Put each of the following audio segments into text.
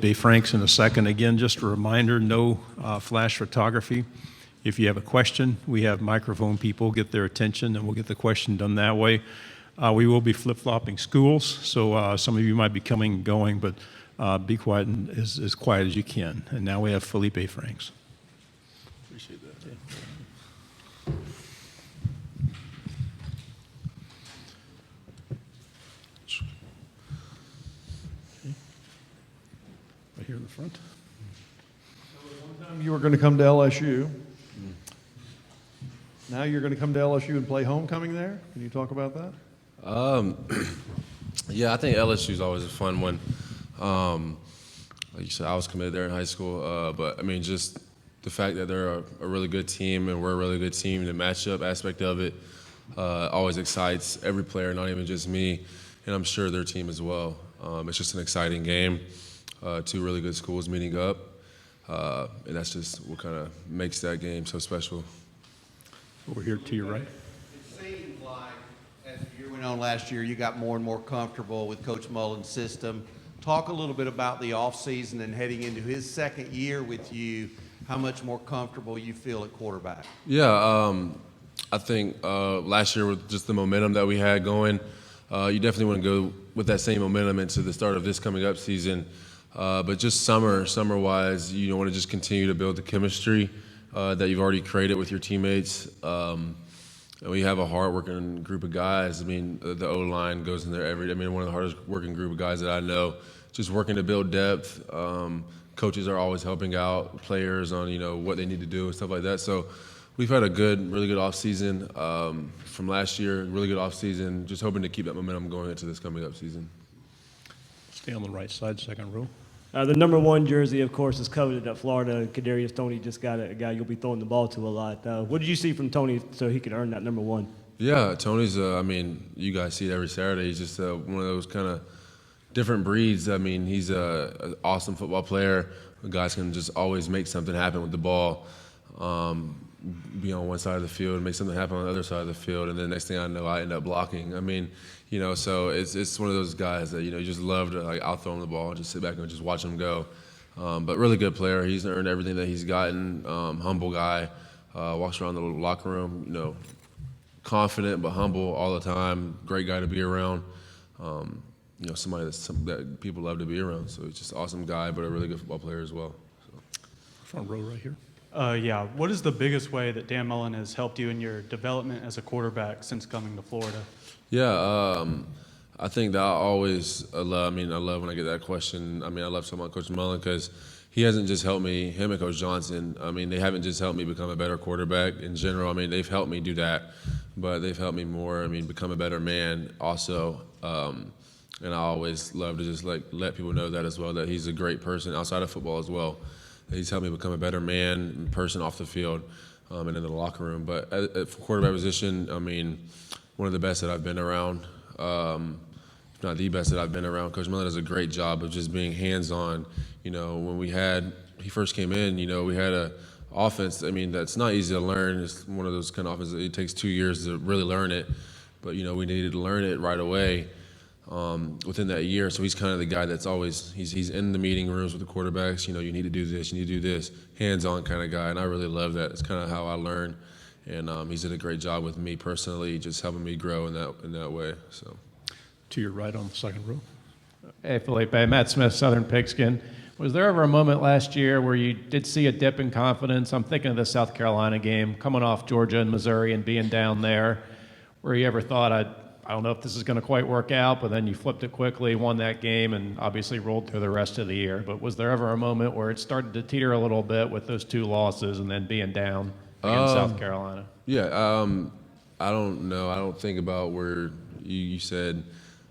Felipe Franks in a second. Again, just a reminder, no flash photography. If you have a question, we have microphone people, get their attention, and we'll get the question done that way. We will be flip-flopping schools, so some of you might be coming and going, but be quiet and as quiet as you can. And now we have Felipe Franks. Appreciate that. Yeah. Right here in the front. One time you were going to come to LSU. Now you're going to come to LSU and play homecoming there? Can you talk about that? Yeah, I think LSU is always a fun one. Like you said, I was committed there in high school, but I mean, just the fact that they're a really good team and we're a really good team, the matchup aspect of it always excites every player, not even just me, and I'm sure their team as well. It's just an exciting game, two really good schools meeting up, and that's just what kind of makes that game so special. Over here to your right. It seems like as the year went on last year, you got more and more comfortable with Coach Mullen's system. Talk a little bit about the offseason and heading into his second year with you, how much more comfortable you feel at quarterback. Yeah, I think last year with just the momentum that we had going, you definitely want to go with that same momentum into the start of this coming up season. But just summer-wise, you want to just continue to build the chemistry that you've already created with your teammates. We have a hard-working group of guys. I mean, the O-line goes in there every day. I mean, one of the hardest-working group of guys that I know, just working to build depth. Coaches are always helping out players on, what they need to do and stuff like that. So we've had a really good offseason from last year, really good offseason, just hoping to keep that momentum going into this coming up season. Stay on the right side, second row. The number one jersey, of course, is coveted at Florida. Kadarius Toney just got a guy you'll be throwing the ball to a lot. What did you see from Toney so he could earn that number one? Yeah, Toney's, I mean, you guys see it every Saturday. He's just one of those kind of different breeds. I mean, he's an awesome football player. The guys can just always make something happen with the ball, be on one side of the field, make something happen on the other side of the field, and then next thing I know, I end up blocking. I mean, so it's one of those guys that, you just love to, like, out throw him the ball and just sit back and just watch him go. But really good player. He's earned everything that he's gotten. Humble guy. Walks around the locker room, confident but humble all the time. Great guy to be around. Somebody that people love to be around. So he's just an awesome guy, but a really good football player as well. So. Front row right here. Yeah. What is the biggest way that Dan Mullen has helped you in your development as a quarterback since coming to Florida? Yeah, I think that I love when I get that question. I mean, I love talking about Coach Mullen because he hasn't just helped me, him and Coach Johnson. I mean, they haven't just helped me become a better quarterback in general. I mean, they've helped me do that, but they've helped me more, become a better man also. And I always love to just let people know that as well, that he's a great person outside of football as well. He's helped me become a better man and person off the field and in the locker room. But at quarterback position, one of the best that I've been around, if not the best that I've been around. Coach Mullen does a great job of just being hands-on. When he first came in, we had a offense, that's not easy to learn. It's one of those kind of offenses, it takes 2 years to really learn it. But, we needed to learn it right away within that year. So he's kind of the guy that's always, he's in the meeting rooms with the quarterbacks. You need to do this, you need to do this. Hands-on kind of guy, and I really love that. It's kind of how I learn. And he's did a great job with me personally, just helping me grow in that way. So, To your right on the second row. Hey, Felipe. Matt Smith, Southern Pigskin. Was there ever a moment last year where you did see a dip in confidence? I'm thinking of the South Carolina game, coming off Georgia and Missouri and being down there, where you ever thought, I don't know if this is going to quite work out, but then you flipped it quickly, won that game, and obviously rolled through the rest of the year. But was there ever a moment where it started to teeter a little bit with those two losses and then being down against South Carolina? Yeah, I don't know. I don't think about where you said,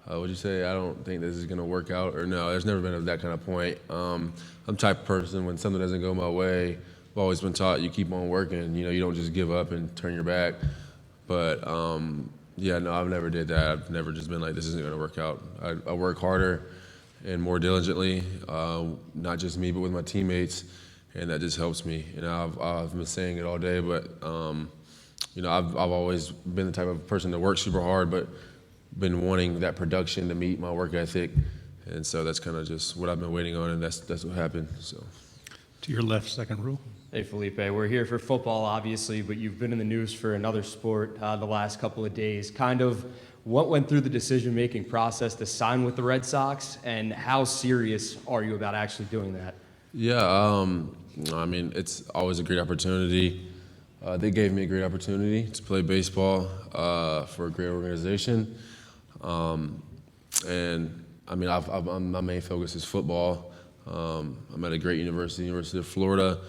what'd you say? I don't think this is going to work out. Or no, there's never been that kind of point. I'm the type of person, when something doesn't go my way, I've always been taught you keep on working. You don't just give up and turn your back. But, yeah, no, I've never did that. I've never just been like, this isn't going to work out. I work harder and more diligently, not just me, but with my teammates, and that just helps me. I've been saying it all day, but, I've always been the type of person that works super hard, but been wanting that production to meet my work ethic. And so that's kind of just what I've been waiting on, and that's what happened. So. To your left, second row. Hey, Felipe, we're here for football, obviously, but you've been in the news for another sport the last couple of days. Kind of what went through the decision-making process to sign with the Red Sox, and how serious are you about actually doing that? Yeah, I mean, it's always a great opportunity. They gave me a great opportunity to play baseball for a great organization. And, I mean, my main focus is football. I'm at a great university, University of Florida.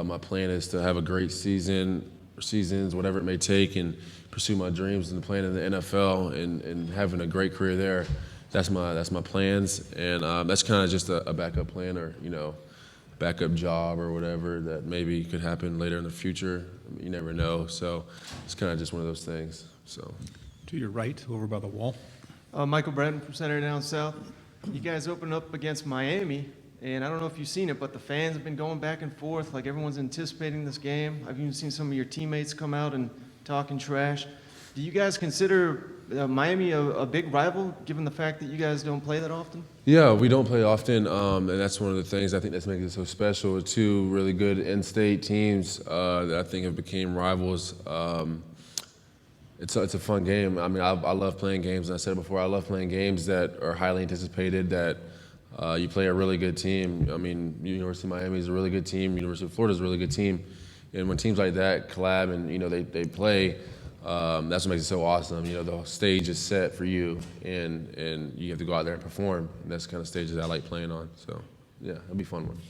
My plan is to have a great season, or seasons, whatever it may take, and pursue my dreams and playing in the NFL and having a great career there. That's my plans, and that's kind of just a backup plan, or backup job or whatever that maybe could happen later in the future. I mean, you never know, so it's kind of just one of those things. So. To your right, over by the wall. Michael Bratton from Saturday Down South. You guys opened up against Miami, and I don't know if you've seen it, but the fans have been going back and forth. Like, everyone's anticipating this game. I've even seen some of your teammates come out and talking trash. Do you guys consider Miami a big rival, given the fact that you guys don't play that often? Yeah, we don't play often, and that's one of the things I think that's making it so special. Two really good in-state teams that I think have become rivals. It's a fun game. I mean, I love playing games, and I said it before, I love playing games that are highly anticipated, that you play a really good team. I mean, University of Miami is a really good team. University of Florida is a really good team. And when teams like that collab and, they play, that's what makes it so awesome. The stage is set for you, and you have to go out there and perform. And that's the kind of stages I like playing on. So, yeah, it'll be a fun one.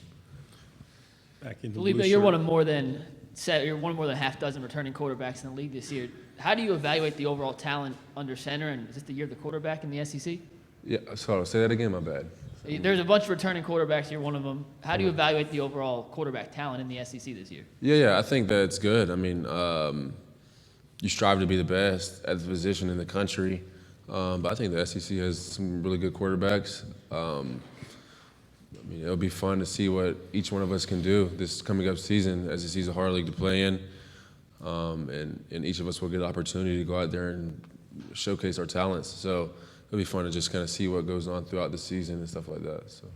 Back in the Felipe, blue you're shirt. one of more than a half dozen returning quarterbacks in the league this year. How do you evaluate the overall talent under center, and is this the year of the quarterback in the SEC? Yeah, sorry, say that again, my bad. There's a bunch of returning quarterbacks. You're one of them. How do you evaluate the overall quarterback talent in the SEC this year? Yeah, I think that's good. I mean, you strive to be the best at the position in the country, but I think the SEC has some really good quarterbacks. I mean, it'll be fun to see what each one of us can do this coming up season. SEC is a hard league to play in, and each of us will get an opportunity to go out there and showcase our talents. So it'll be fun to just kind of see what goes on throughout the season and stuff like that. So.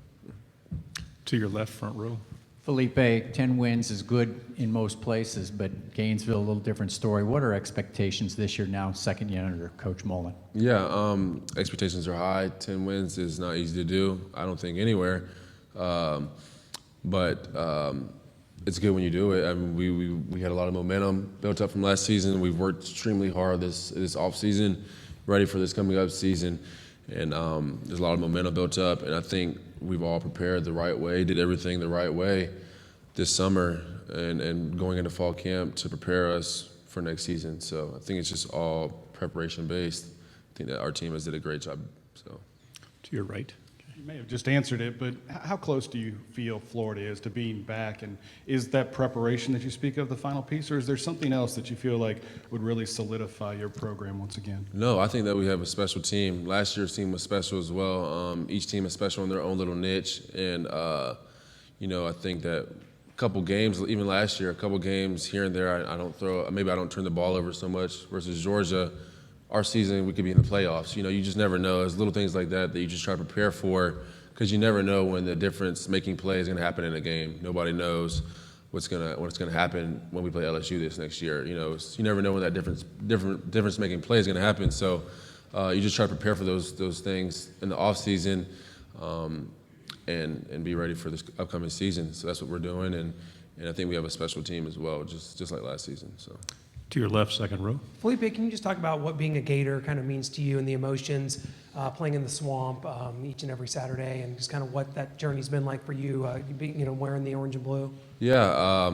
To your left, front row. Felipe, 10 wins is good in most places, but Gainesville, a little different story. What are expectations this year now, second year under Coach Mullen? Yeah, expectations are high. 10 wins is not easy to do, I don't think, anywhere. But it's good when you do it. I mean, we had a lot of momentum built up from last season. We've worked extremely hard this offseason, ready for this coming up season. And there's a lot of momentum built up, and I think we've all prepared the right way, did everything the right way this summer and going into fall camp to prepare us for next season. So I think it's just all preparation-based. I think that our team has did a great job. So. To your right. You may have just answered it, but how close do you feel Florida is to being back? And is that preparation that you speak of the final piece, or is there something else that you feel like would really solidify your program once again? No, I think that we have a special team. Last year's team was special as well. Each team is special in their own little niche. And, I think that a couple games, even last year, a couple games here and there, maybe I don't turn the ball over so much versus Georgia. Our season, we could be in the playoffs. You just never know. There's little things like that you just try to prepare for, because you never know when the difference-making play is going to happen in a game. Nobody knows what's going to happen when we play LSU this next year. You never know when that difference-making play is going to happen. So you just try to prepare for those things in the off season, and be ready for this upcoming season. So that's what we're doing, and I think we have a special team as well, just like last season. So. To your left, second row. Felipe, can you just talk about what being a Gator kind of means to you and the emotions, playing in the swamp each and every Saturday, and just kind of what that journey's been like for you, wearing the orange and blue? Yeah,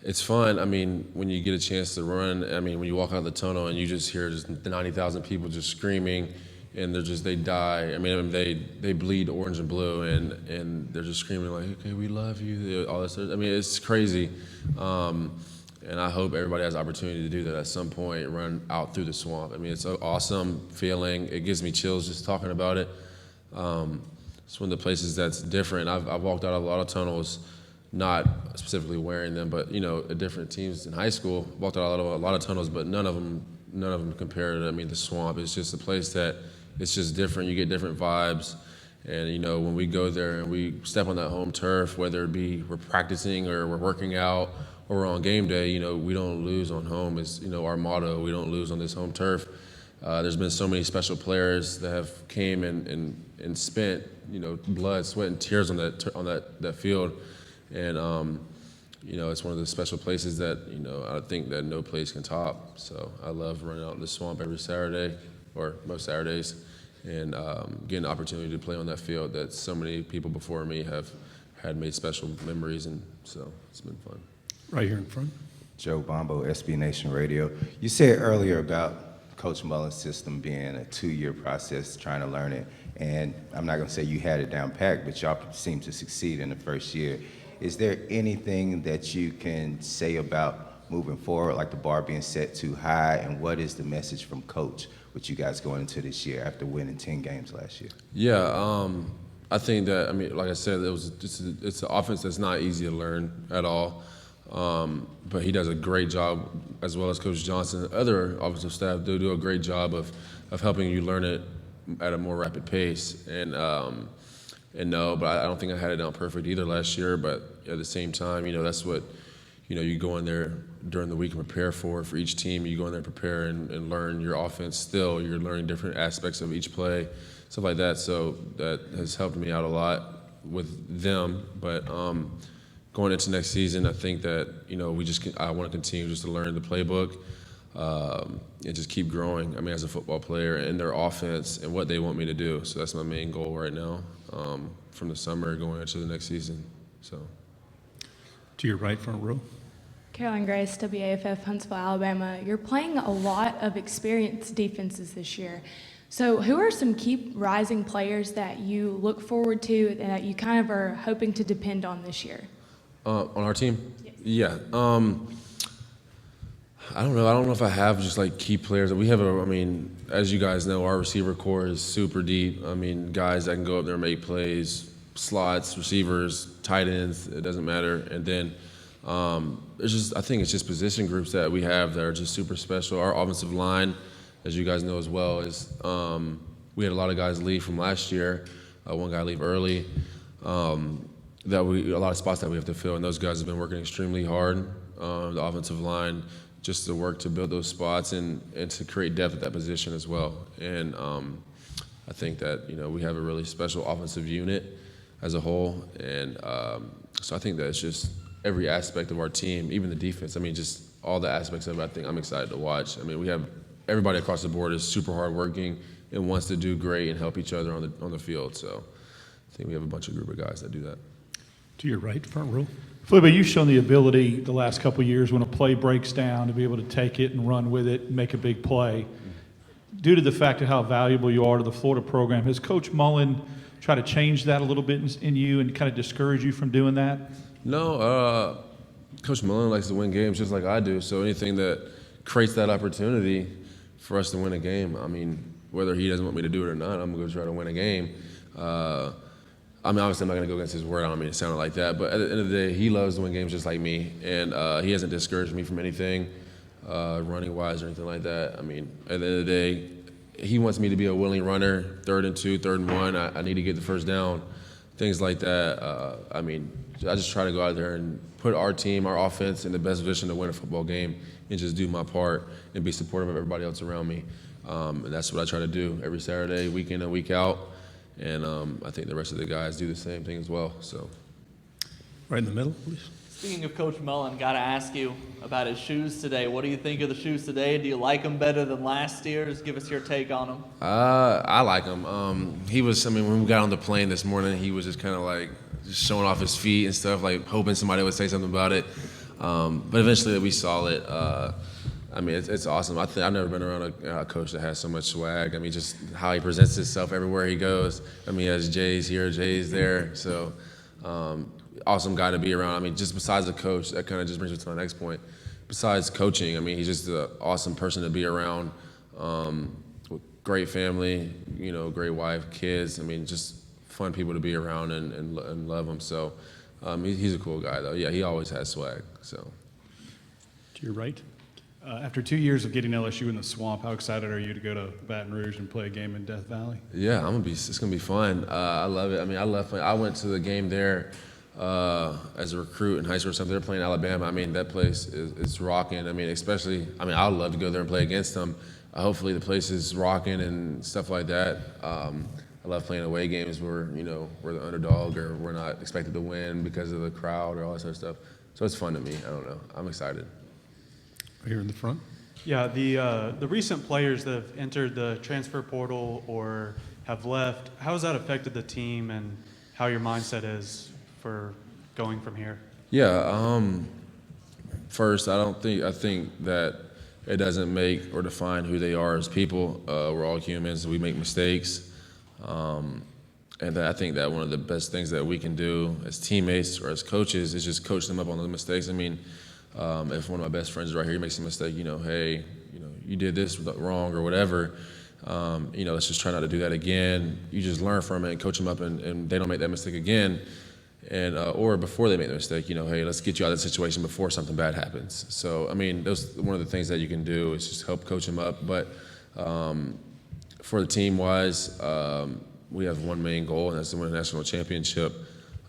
it's fun. I mean, when you get a chance to run, when you walk out of the tunnel and you just hear just 90,000 people just screaming, and they die. They bleed orange and blue, and they're just screaming like, okay, we love you, all this. It's crazy. And I hope everybody has the opportunity to do that at some point, run out through the swamp. It's an awesome feeling. It gives me chills just talking about it. It's one of the places that's different. I've walked out of a lot of tunnels, not specifically wearing them, but at different teams in high school, walked out of a lot of tunnels, but none of them compare to the swamp. It's just a place that it's just different. You get different vibes, And, you know, when we go there and we step on that home turf, whether it be we're practicing or we're working out or we're on game day, you know, we don't lose on home is, you know, our motto. We don't lose on this home turf. There's been so many special players that have came and spent, you know, blood, sweat, and tears on that field. And, you know, it's one of the special places that, you know, I think that no place can top. So I love running out in the swamp every Saturday, or most Saturdays, and getting the opportunity to play on that field that so many people before me have had made special memories, and so it's been fun. Right here in front. Joe Bombo, SB Nation Radio. You said earlier about Coach Mullen's system being a 2-year process, trying to learn it, and I'm not going to say you had it down pat, but y'all seem to succeed in the first year. Is there anything that you can say about moving forward, like the bar being set too high, and what is the message from Coach with you guys going into this year after winning 10 games last year? Yeah, I think that, I mean, like I said, it's an offense that's not easy to learn at all. But he does a great job, as well as Coach Johnson. Other offensive staff do a great job of helping you learn it at a more rapid pace. And no, but I don't think I had it down perfect either last year. But at the same time, you know, that's what, you know, you go in there during the week and prepare for each team. You go in there, prepare and learn your offense still. You're learning different aspects of each play, stuff like that. So that has helped me out a lot with them. But going into next season, I think that, you know, I want to continue just to learn the playbook and just keep growing. I mean, as a football player and their offense and what they want me to do. So that's my main goal right now from the summer going into the next season. So. To your right, front row. Caroline Grace, WAFF, Huntsville, Alabama. You're playing a lot of experienced defenses this year. So who are some key rising players that you look forward to and that you kind of are hoping to depend on this year? On our team? Yes. Yeah. I don't know. I don't know if I have just like key players. We have I mean, as you guys know, our receiver core is super deep. I mean, guys that can go up there and make plays, slots, receivers, tight ends, it doesn't matter. And then I think it's just position groups that we have that are just super special. Our offensive line, as you guys know as well, is we had a lot of guys leave from last year. One guy leave early. A lot of spots that we have to fill, and those guys have been working extremely hard. The offensive line, just to work to build those spots and to create depth at that position as well. And I think that, you know, we have a really special offensive unit as a whole, and so I think that it's just every aspect of our team, even the defense. I mean, just all the aspects of it. I think I'm excited to watch. I mean, we have everybody across the board is super hardworking and wants to do great and help each other on the field. So I think we have a bunch of group of guys that do that. To your right, front row. Felipe, you've shown the ability the last couple of years when a play breaks down to be able to take it and run with it and make a big play. Due to the fact of how valuable you are to the Florida program, has Coach Mullen tried to change that a little bit in you and kind of discourage you from doing that? No, Coach Mullen likes to win games just like I do. So anything that creates that opportunity for us to win a game, I mean, whether he doesn't want me to do it or not, I'm going to try to win a game. I mean, obviously, I'm not going to go against his word. I don't mean to sound like that. But at the end of the day, he loves to win games just like me. And he hasn't discouraged me from anything, running-wise or anything like that. I mean, at the end of the day, he wants me to be a willing runner, 3rd and 2, 3rd and 1. I need to get the first down, things like that. I mean, I just try to go out there and put our team, our offense, in the best position to win a football game and just do my part and be supportive of everybody else around me. And that's what I try to do every Saturday, week in and week out. And I think the rest of the guys do the same thing as well. So, Right in the middle, please. Speaking of Coach Mullen, got to ask you about his shoes today. What do you think of the shoes today? Do you like them better than last year's? Give us your take on them. I like him. When we got on the plane this morning, he was just kind of like just showing off his feet and stuff, like hoping somebody would say something about it. But eventually we saw it. I mean, it's awesome. I've never been around a coach that has so much swag. I mean, just how he presents himself everywhere he goes. I mean, he has J's here, J's there. So, awesome guy to be around. I mean, just besides the coach, that kind of just brings me to my next point. Besides coaching, I mean, he's just an awesome person to be around. Great family, you know, great wife, kids. I mean, just fun people to be around and love him. So, he's a cool guy, though. Yeah, he always has swag. So. To your right. After 2 years of getting LSU in the swamp, how excited are you to go to Baton Rouge and play a game in Death Valley? Yeah, it's gonna be fun. I love it. I mean, I love playing. I went to the game there as a recruit in high school or something. They're playing Alabama. I mean, that place is rocking. I mean, I'd love to go there and play against them. Hopefully the place is rocking and stuff like that. I love playing away games where, we're the underdog or we're not expected to win because of the crowd or all that sort of stuff. So it's fun to me. I don't know. I'm excited. Here in the front. Yeah, the recent players that have entered the transfer portal or have left, how has that affected the team and how your mindset is for going from here? Yeah, first, I think that it doesn't make or define who they are as people. We're all humans, we make mistakes. And I think that one of the best things that we can do as teammates or as coaches is just coach them up on those mistakes. I mean, if one of my best friends right here makes a mistake, hey, you did this wrong or whatever, let's just try not to do that again. You just learn from it and coach them up and they don't make that mistake again. And or before they make the mistake, hey, let's get you out of that situation before something bad happens. So, I mean, those one of the things that you can do is just help coach them up. But for the team-wise, we have one main goal, and that's to win a national championship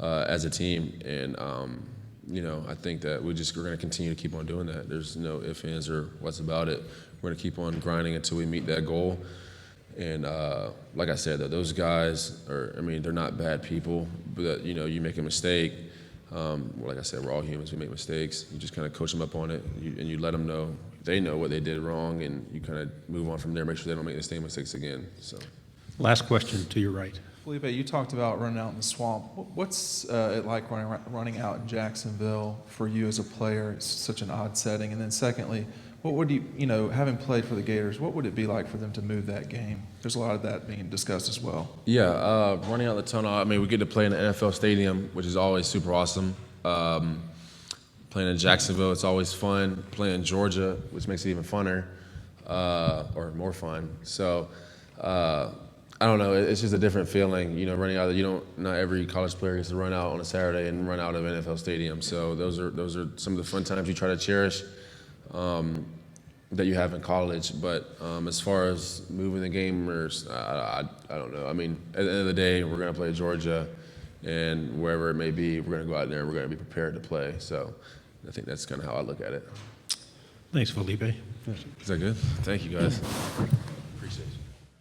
as a team. And I think that we're going to continue to keep on doing that. There's no ifs, ands, or what's about it. We're going to keep on grinding until we meet that goal. And like I said, those guys they're not bad people, but you make a mistake. Like I said, we're all humans. We make mistakes. You just kind of coach them up on it, and you let them know they know what they did wrong, and you kind of move on from there. Make sure they don't make the same mistakes again. So, last question to your right. Felipe, you talked about running out in the swamp. What's it like running out in Jacksonville for you as a player? It's such an odd setting. And then secondly, what would having played for the Gators, what would it be like for them to move that game? There's a lot of that being discussed as well. Yeah, running out the tunnel, we get to play in the NFL stadium, which is always super awesome. Playing in Jacksonville, it's always fun. Playing in Georgia, which makes it even funner, or more fun. So, I don't know. It's just a different feeling, running out. Not every college player gets to run out on a Saturday and run out of an NFL stadium. So those are some of the fun times you try to cherish that you have in college. But as far as moving the game, I don't know. I mean, at the end of the day, we're going to play Georgia, and wherever it may be, we're going to go out there and we're going to be prepared to play. So I think that's kind of how I look at it. Thanks, Felipe. Is that good? Thank you, guys.